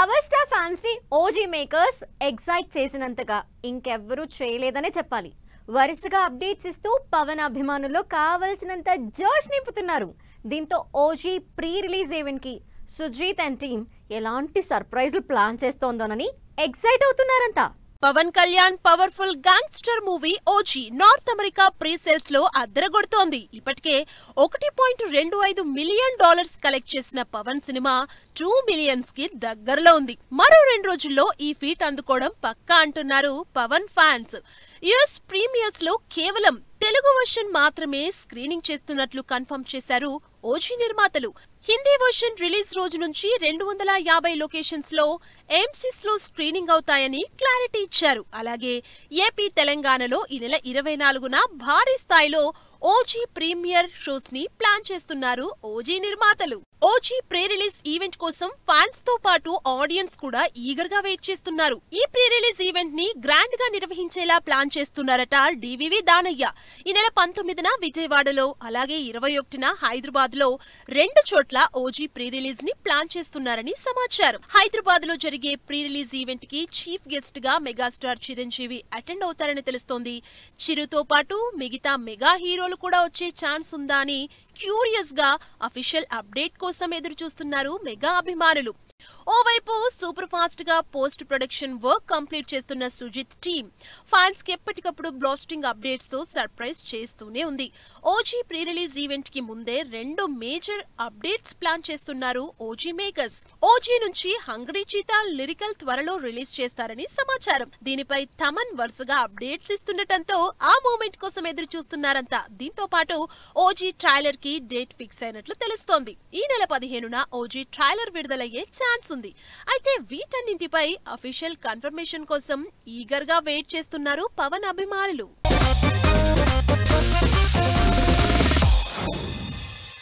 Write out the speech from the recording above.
Power star fans ని OG makers excite చేసినంతగా ఇంకెవ్వరూ చేయలేదనే చెప్పాలి. వరుసగా అప్డేట్స్ ఇస్తూ పవన్ అభిమానుల్లో కావాల్సినంత జోష్ నింపుతున్నారు. దీంతో ఓజీ ప్రీ రిలీజ్ ఈవెంట్ కి సుజీత్ అండ్ టీమ్ ఎలాంటి సర్ప్రైజ్లు ప్లాన్ చేస్తోందోనని ఎక్సైట్ అవుతున్నారంతా. Pawan Kalyan powerful gangster movie OG north America pre sales లో అద్దరగొడుతోంది. ఇప్పటికే $1.25 మిలియన్ కలెక్ట్ చేసిన పవన్ సినిమా 2 మిలియన్స్ కి దగ్గరలో ఉంది. మరో 2 రోజుల్లో ఈ ఫీట్ అందుకోవడం పక్కా అంటున్నారు పవన్ ఫ్యాన్స్. యుఎస్ ప్రీమియర్స్ లో కేవలం తెలుగు వర్షన్ మాత్రమే స్క్రీనింగ్ చేస్తున్నట్లు కన్ఫర్మ్ చేశారు ఓజీ నిర్మాతలు. హిందీ వర్షన్ రిలీజ్ రోజు నుంచి 250 లొకేషన్స్ లో ఎంసీస్ లో స్క్రీనింగ్ అవుతాయని క్లారిటీ ఇచ్చారు. అలాగే ఏపీ తెలంగాణలో ఈ నెల 24న భారీ స్థాయిలో ఓజీ ప్రీమియర్ షోస్ ని ప్లాన్ చేస్తున్నారు ఓజీ నిర్మాతలు. ఓజీ ప్రీ రిలీజ్ ఈవెంట్ కోసం ఫ్యాన్స్ తో పాటు ఆడియన్స్ కూడా ఈగర్ గా వెయిట్ చేస్తున్నారు. ఈ ప్రీ రిలీజ్ ఈవెంట్ ని గ్రాండ్ గా నిర్వహించేలా ప్లాన్ చేస్తున్నారట డివివి దానయ్య. ఈ నెల 19న విజయవాడలో అలాగే 21న హైదరాబాద్ లో 2 చోట్ల ఓజీ ప్రీ రిలీజ్ ని ప్లాన్ చేస్తున్నారని సమాచారం. హైదరాబాద్ లో జరిగే ప్రీ రిలీజ్ ఈవెంట్ కి చీఫ్ గెస్ట్ గా మెగాస్టార్ చిరంజీవి అటెండ్ అవుతారని తెలుస్తోంది. చిరుతో పాటు మిగతా మెగా హీరోలు కూడా వచ్చే ఛాన్స్ ఉందా అని క్యూరియస్ గా అఫీషియల్ అప్డేట్ కోసం ఎదురు చూస్తున్నారు మెగా అభిమానులు. ఓవైపు సూపర్ ఫాస్ట్ గా పోస్ట్ ప్రొడక్షన్ వర్క్ కంప్లీట్ చేస్తున్న సుజిత్ టీమ్ ఫ్యాన్స్ కి ఎప్పటికప్పుడు బ్లాస్టింగ్ అప్డేట్స్ తో సర్ప్రైజ్ చేస్తూనే ఉంది. ఓజీ ప్రీ రిలీజ్ ఈవెంట్ కి ముందే 2 మేజర్ అప్డేట్స్ ప్లాన్ చేస్తున్నారు ఓజీ మేకర్స్. ఓజీ నుంచి హంగ్రీ చీతా లిరికల్ త్వరలో రిలీజ్ చేస్తారని సమాచారం. దీనిపై తమన్ వరుసగా అప్డేట్స్ ఇస్తుండటంతో ఆ మూమెంట్ కోసం ఎదురు చూస్తున్నారంతా. దీంతో పాటు ఓజీ ట్రైలర్ కి డేట్ ఫిక్స్ అయినట్లు తెలుస్తోంది. ఈ నెల 15న ఓజీ ట్రైలర్ విడుదలయ్యే ఛాన్స్ ఉంది. అయితే వీటన్నింటిపై అఫీషియల్ కన్ఫర్మేషన్ కోసం ఈగర్ గా వెయిట్ చేస్తున్నారు పవన్ అభిమానులు.